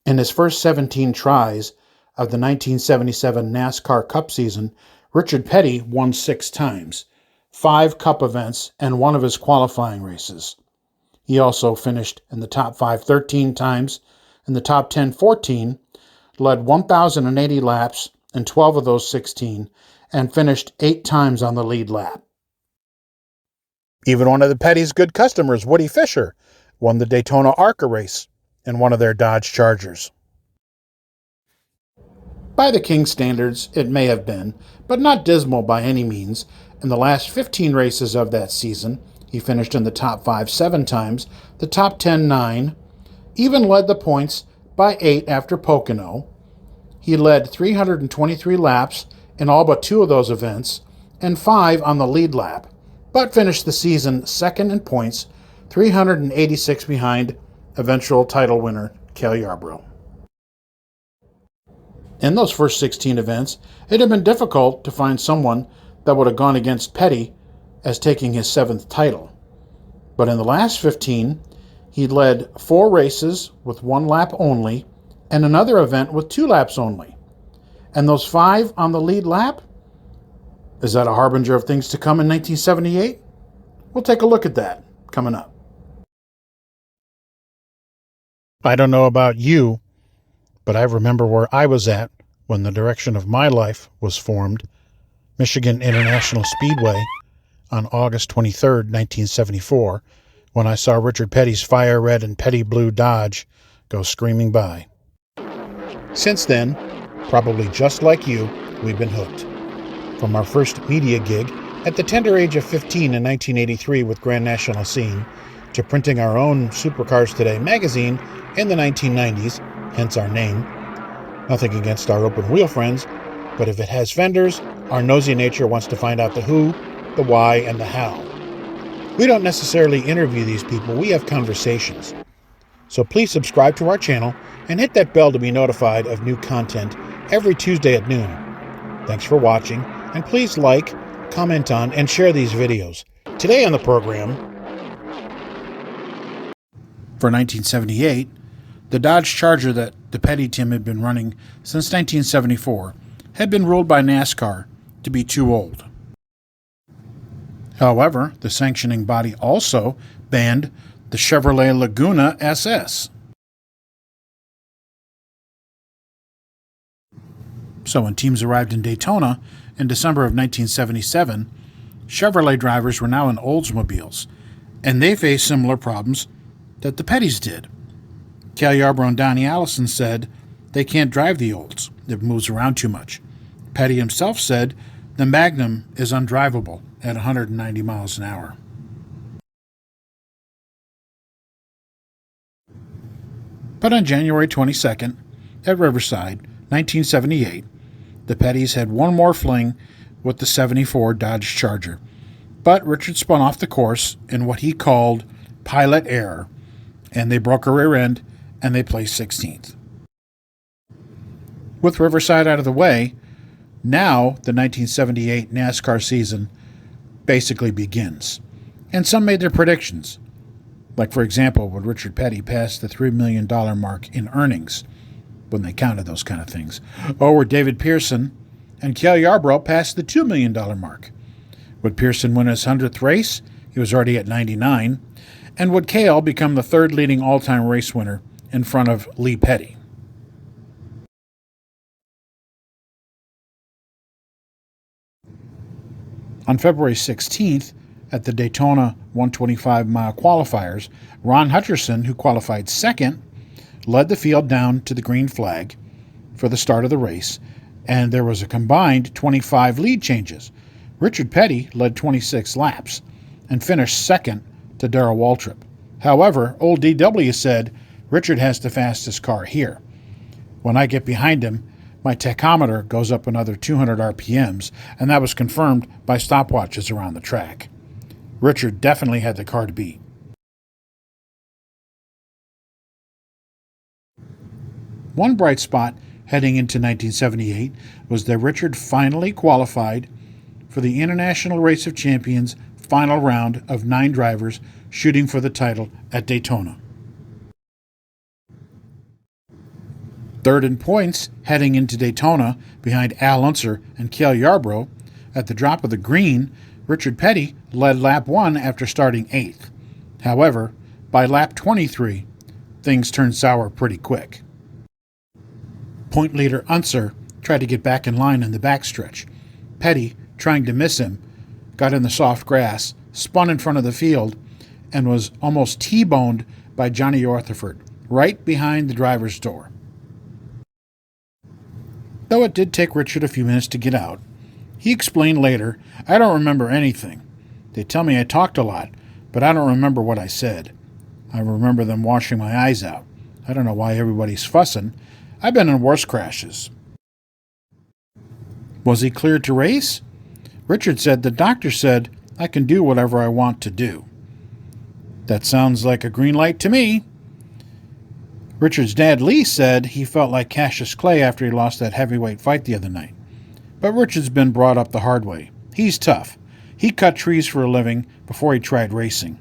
In his first 17 tries of the 1977 NASCAR Cup season, Richard Petty won 6 times, 5 Cup events, and one of his qualifying races. He also finished in the top 5 13 times, in the top 10 14, led 1,080 laps in 12 of those 16, and finished 8 times on the lead lap. Even one of the Petty's good customers, Woody Fisher, won the Daytona ARCA race in one of their Dodge Chargers. By the King standards, it may have been, but not dismal by any means. In the last 15 races of that season, he finished in the top 5 7 times, the top 10 9, even led the points by 8 after Pocono. He led 323 laps in all but 2 of those events, and 5 on the lead lap, but finished the season second in points, 386 behind eventual title winner Cale Yarborough. In those first 16 events, it had been difficult to find someone that would have gone against Petty as taking his 7th title. But in the last 15, he led 4 races with 1 lap only and another event with 2 laps only. And those 5 on the lead lap? Is that a harbinger of things to come in 1978? We'll take a look at that coming up. I don't know about you, but I remember where I was at when the direction of my life was formed, Michigan International Speedway, on August 23, 1974, when I saw Richard Petty's fire red and petty blue Dodge go screaming by. Since then, probably just like you, we've been hooked. From our first media gig at the tender age of 15 in 1983 with Grand National Scene, to printing our own Supercars Today magazine in the 1990s, hence our name. Nothing against our open wheel friends, but if it has fenders, our nosy nature wants to find out the who, the why, and the how. We don't necessarily interview these people, we have conversations. So please subscribe to our channel and hit that bell to be notified of new content every Tuesday at noon. Thanks for watching, and please like, comment on, and share these videos. Today on the program, for 1978, the Dodge Charger that the Petty team had been running since 1974 had been ruled by NASCAR to be too old. However, the sanctioning body also banned the Chevrolet Laguna SS. So when teams arrived in Daytona in December of 1977, Chevrolet drivers were now in Oldsmobiles, and they faced similar problems that the Pettys did. Cale Yarborough and Donnie Allison said they can't drive the Olds. It moves around too much. Petty himself said the Magnum is undrivable at 190 miles an hour. But on January 22nd, at Riverside, 1978, the Pettys had one more fling with the 74 Dodge Charger. But Richard spun off the course in what he called pilot error, and they broke a rear end, and they placed 16th. With Riverside out of the way, now the 1978 NASCAR season basically begins. And some made their predictions. Like, for example, when Richard Petty passed the $3 million mark in earnings, when they counted those kind of things. Or where David Pearson and Cale Yarborough passed the $2 million mark. Would Pearson win his 100th race? He was already at 99. And would Cale become the 3rd leading all-time race winner in front of Lee Petty? On February 16th, at the Daytona 125-mile qualifiers, Ron Hutcherson, who qualified second, led the field down to the green flag for the start of the race, and there was a combined 25 lead changes. Richard Petty led 26 laps and finished second to Darrell Waltrip. However, old DW said, Richard has the fastest car here. When I get behind him, my tachometer goes up another 200 RPMs, and that was confirmed by stopwatches around the track. Richard definitely had the car to beat. One bright spot heading into 1978 was that Richard finally qualified for the International Race of Champions final round of 9 drivers shooting for the title at Daytona. Third in points, heading into Daytona behind Al Unser and Cale Yarborough. At the drop of the green, Richard Petty led lap 1 after starting 8th. However, by lap 23, things turned sour pretty quick. Point leader Unser tried to get back in line in the backstretch. Petty, trying to miss him, got in the soft grass, spun in front of the field, and was almost T-boned by Johnny Rutherford, right behind the driver's door. Though it did take Richard a few minutes to get out, he explained later, "I don't remember anything. They tell me I talked a lot, but I don't remember what I said. I remember them washing my eyes out. I don't know why everybody's fussing. I've been in worse crashes." Was he cleared to race? Richard said the doctor said, "I can do whatever I want to do." That sounds like a green light to me. Richard's dad Lee said he felt like Cassius Clay after he lost that heavyweight fight the other night. But Richard's been brought up the hard way. He's tough. He cut trees for a living before he tried racing.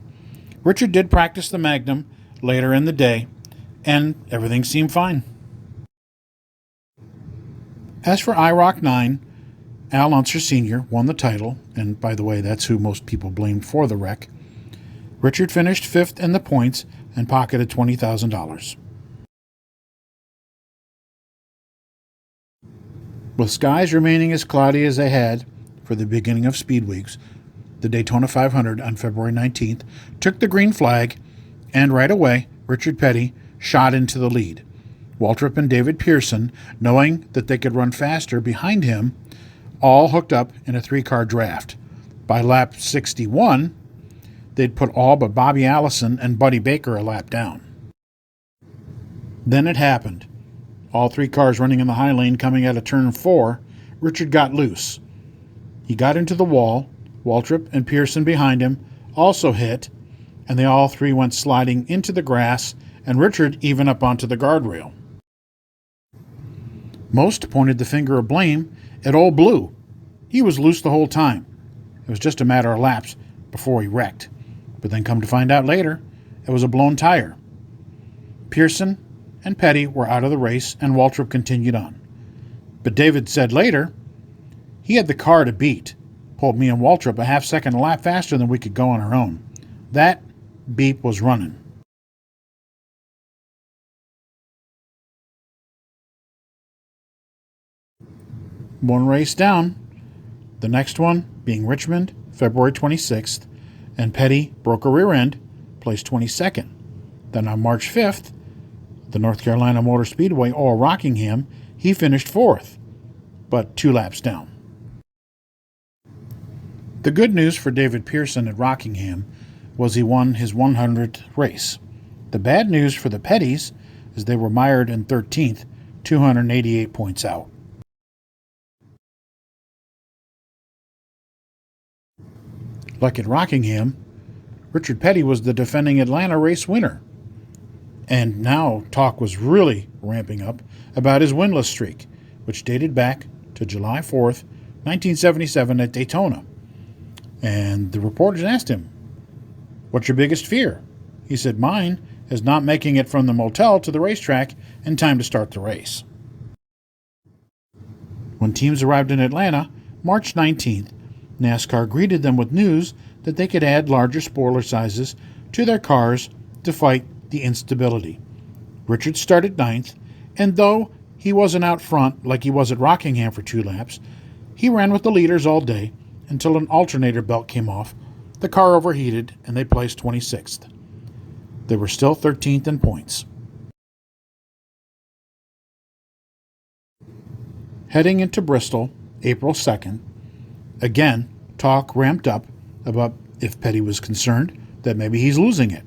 Richard did practice the Magnum later in the day, and everything seemed fine. As for IROC 9, Al Unser Sr. won the title, and by the way, that's who most people blamed for the wreck. Richard finished 5th in the points and pocketed $20,000. With skies remaining as cloudy as they had for the beginning of Speed Weeks, the Daytona 500 on February 19th took the green flag, and right away, Richard Petty shot into the lead. Waltrip and David Pearson, knowing that they could run faster behind him, all hooked up in a 3-car draft. By lap 61, they'd put all but Bobby Allison and Buddy Baker a lap down. Then it happened. All 3 cars running in the high lane coming out of turn 4, Richard got loose. He got into the wall. Waltrip and Pearson behind him also hit, and they all 3 went sliding into the grass, and Richard even up onto the guardrail. Most pointed the finger of blame at old Blue. He was loose the whole time. It was just a matter of laps before he wrecked. But then come to find out later, it was a blown tire. Pearson and Petty were out of the race, and Waltrip continued on. But David said later, he had the car to beat. Pulled me and Waltrip a half-second a lap faster than we could go on our own. That beep was running. One race down. The next one being Richmond, February 26th, and Petty broke a rear end, placed 22nd. Then on March 5th, the North Carolina Motor Speedway, or Rockingham, he finished 4th, but 2 laps down. The good news for David Pearson at Rockingham was he won his 100th race. The bad news for the Pettys is they were mired in 13th, 288 points out. Like at Rockingham, Richard Petty was the defending Atlanta race winner. And now talk was really ramping up about his winless streak, which dated back to July 4th, 1977 at Daytona. And the reporters asked him, "What's your biggest fear?" He said, "Mine is not making it from the motel to the racetrack in time to start the race." When teams arrived in Atlanta, March 19th, NASCAR greeted them with news that they could add larger spoiler sizes to their cars to fight the instability. Richard started 9th, and though he wasn't out front like he was at Rockingham for 2 laps, he ran with the leaders all day until an alternator belt came off, the car overheated, and they placed 26th. They were still 13th in points. Heading into Bristol, April 2nd, again, talk ramped up about if Petty was concerned that maybe he's losing it.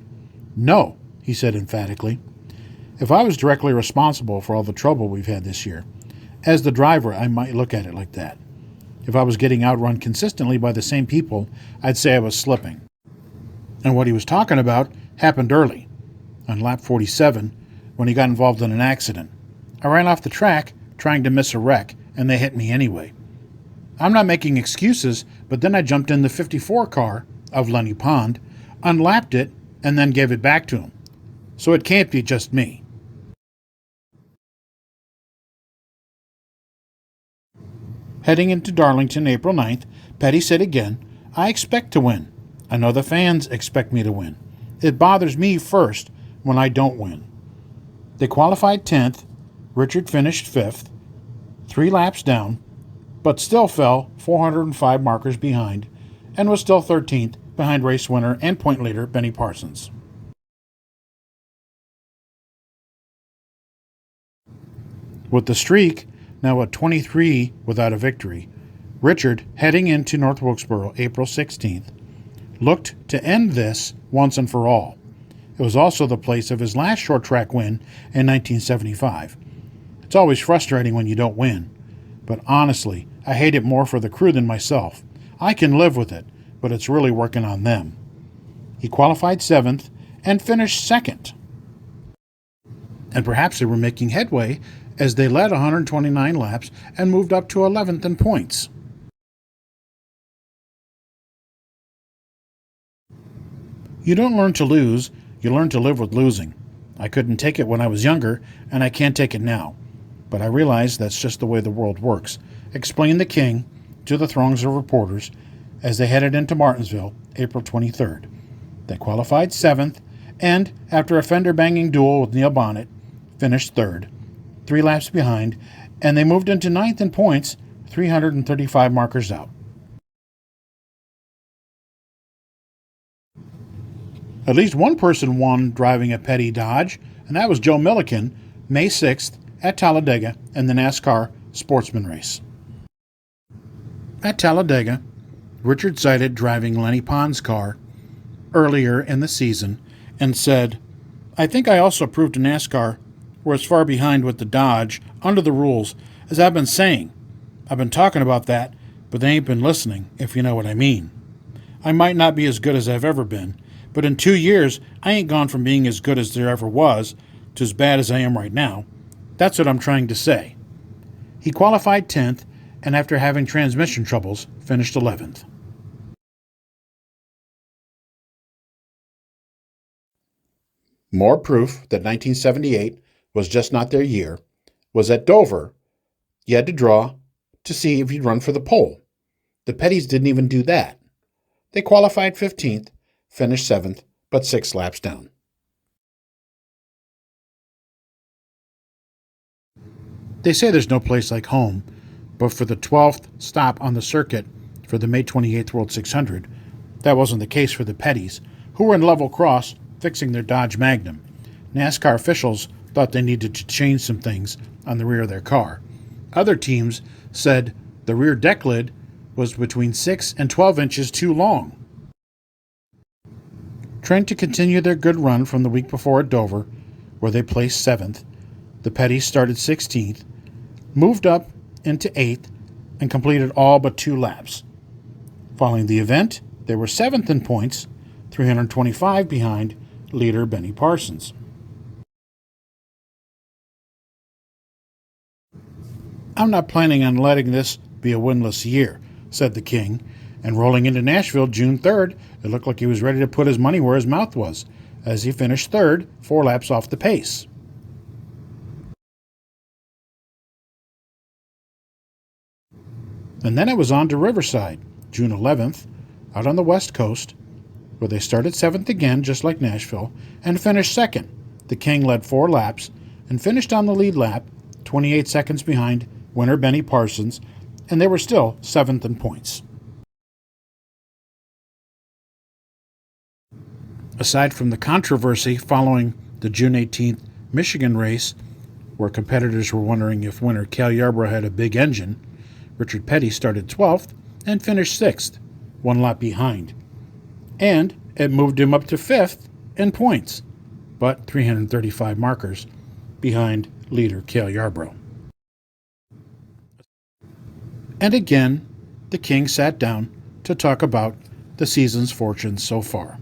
"No," he said emphatically. "If I was directly responsible for all the trouble we've had this year, as the driver, I might look at it like that. If I was getting outrun consistently by the same people, I'd say I was slipping." And what he was talking about happened early, on lap 47, when he got involved in an accident. "I ran off the track trying to miss a wreck, and they hit me anyway. I'm not making excuses, but then I jumped in the 54 car of Lenny Pond, unlapped it, and then gave it back to him. So it can't be just me." Heading into Darlington April 9th, Petty said again, "I expect to win. I know the fans expect me to win. It bothers me first when I don't win." They qualified 10th. Richard finished 5th, 3 laps down, but still fell 405 markers behind and was still 13th behind race winner and point leader Benny Parsons. With the streak now at 23 without a victory, Richard, heading into North Wilkesboro April 16th, looked to end this once and for all. It was also the place of his last short track win in 1975. It's always frustrating when you don't win, but honestly, I hate it more for the crew than myself. I can live with it, but it's really working on them. He qualified 7th and finished 2nd. And perhaps they were making headway as they led 129 laps and moved up to 11th in points. You don't learn to lose, you learn to live with losing. I couldn't take it when I was younger, and I can't take it now. But I realize that's just the way the world works, explained the King to the throngs of reporters as they headed into Martinsville April 23rd. They qualified 7th, and after a fender-banging duel with Neil Bonnet, finished 3rd, 3 laps behind, and they moved into 9th in points, 335 markers out. At least one person won driving a Petty Dodge, and that was Joe Milliken, May 6th at Talladega in the NASCAR Sportsman Race. At Talladega, Richard cited driving Lenny Pond's car earlier in the season and said, "I think I also proved to NASCAR we're as far behind with the Dodge under the rules as I've been saying. I've been talking about that, but they ain't been listening, if you know what I mean. I might not be as good as I've ever been, but in 2 years, I ain't gone from being as good as there ever was to as bad as I am right now. That's what I'm trying to say." He qualified 10th, and after having transmission troubles, finished 11th. More proof that 1978 was just not their year was at Dover. You had to draw to see if you'd run for the pole. The Pettys didn't even do that. They qualified 15th, finished 7th, but 6 laps down. They say there's no place like home, but for the 12th stop on the circuit for the May 28th World 600, that wasn't the case for the Pettys, who were in level cross fixing their Dodge Magnum. NASCAR officials thought they needed to change some things on the rear of their car. Other teams said the rear deck lid was between 6 and 12 inches too long. Trying to continue their good run from the week before at Dover, where they placed 7th, the Pettys started 16th, moved up into 8th, and completed all but 2 laps. Following the event, they were 7th in points, 325 behind leader Benny Parsons. "I'm not planning on letting this be a winless year," said the King, and rolling into Nashville June 3rd, it looked like he was ready to put his money where his mouth was, as he finished 3rd, 4 laps off the pace. And then it was on to Riverside, June 11th, out on the West Coast, where they started 7th again, just like Nashville, and finished 2nd. The King led 4 laps and finished on the lead lap, 28 seconds behind winner Benny Parsons, and they were still 7th in points. Aside from the controversy following the June 18th Michigan race, where competitors were wondering if winner Cale Yarborough had a big engine, Richard Petty started 12th and finished 6th, 1 lap behind. And it moved him up to 5th in points, but 335 markers behind leader Cale Yarborough. And again, the King sat down to talk about the season's fortunes so far.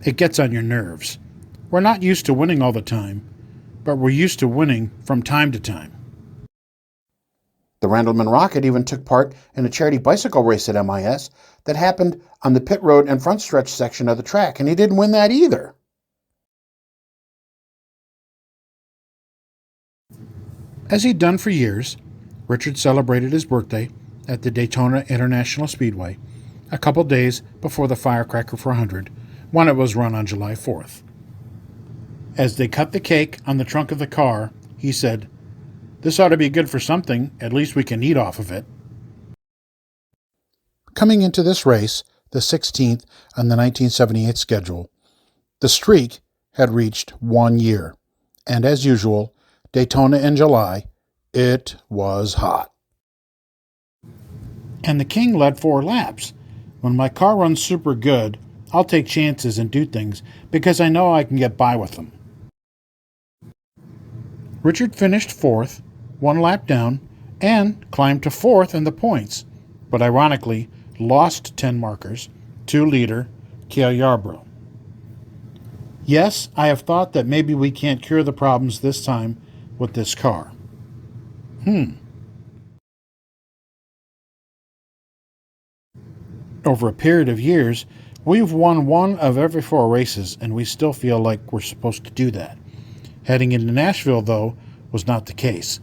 It gets on your nerves. We're not used to winning all the time, but we're used to winning from time to time. The Randleman Rocket even took part in a charity bicycle race at MIS that happened on the pit road and front stretch section of the track, and he didn't win that either. As he'd done for years, Richard celebrated his birthday at the Daytona International Speedway a couple days before the Firecracker 400 when it was run on July 4th. As they cut the cake on the trunk of the car, he said, "This ought to be good for something. At least we can eat off of it." Coming into this race, the 16th on the 1978 schedule, the streak had reached 1 year, and as usual, Daytona in July, it was hot. And the King led 4 laps. When my car runs super good, I'll take chances and do things because I know I can get by with them. Richard finished 4th, 1 lap down, and climbed to 4th in the points, but ironically lost 10 markers to leader Cale Yarborough. Yes, I have thought that maybe we can't cure the problems this time with this car. Over a period of years, we've won 1 of every 4 races, and we still feel like we're supposed to do that. Heading into Nashville, though, was not the case,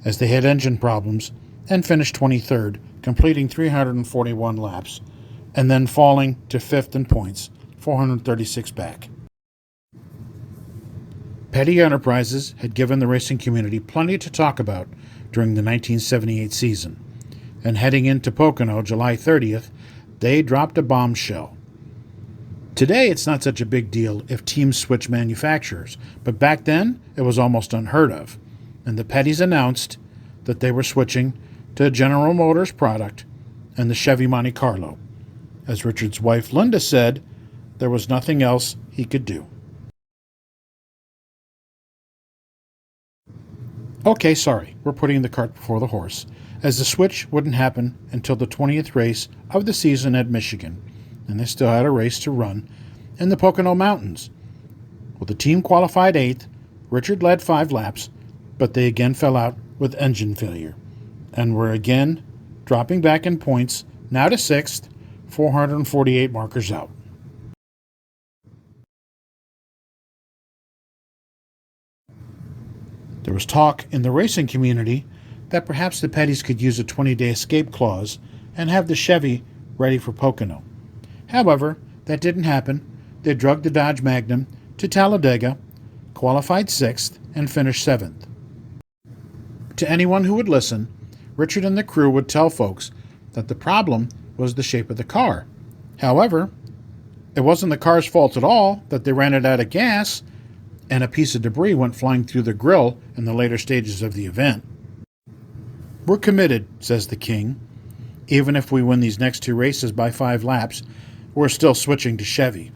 as they had engine problems and finished 23rd, completing 341 laps, and then falling to 5th in points, 436 back. Petty enterprises had given the racing community plenty to talk about during the 1978 season, and heading into Pocono July 30th, they dropped a bombshell. Today, it's not such a big deal if teams switch manufacturers, but back then, it was almost unheard of, and the Pettys announced that they were switching to a General Motors product and the Chevy Monte Carlo. As Richard's wife Linda said, there was nothing else he could do. Okay, sorry, we're putting the cart before the horse, as the switch wouldn't happen until the 20th race of the season at Michigan, and they still had a race to run in the Pocono Mountains. Well, the team qualified 8th, Richard led 5 laps, but they again fell out with engine failure, and were again dropping back in points, now to 6th, 448 markers out. There was talk in the racing community that perhaps the Pettys could use a 20-day escape clause and have the Chevy ready for Pocono. However, that didn't happen. They drugged the Dodge Magnum to Talladega, qualified 6th, and finished 7th. To anyone who would listen, Richard and the crew would tell folks that the problem was the shape of the car. However, it wasn't the car's fault at all that they ran it out of gas and a piece of debris went flying through the grill in the later stages of the event. "We're committed," says the King. "Even if we win these next 2 races by 5 laps, we're still switching to Chevy."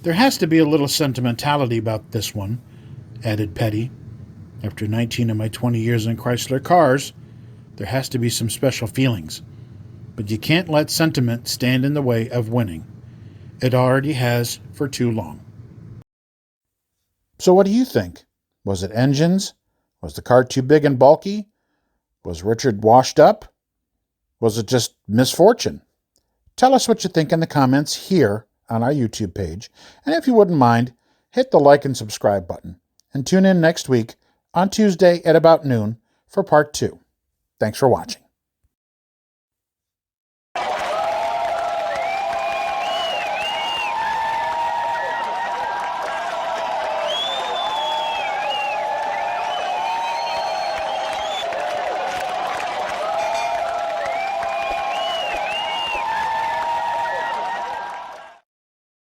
"There has to be a little sentimentality about this one," added Petty. "After 19 of my 20 years in Chrysler cars, there has to be some special feelings. But you can't let sentiment stand in the way of winning. It already has for too long." So what do you think? Was it engines? Was the car too big and bulky? Was Richard washed up? Was it just misfortune? Tell us what you think in the comments here on our YouTube page. And if you wouldn't mind, hit the like and subscribe button. And tune in next week on Tuesday at about noon for part 2. Thanks for watching.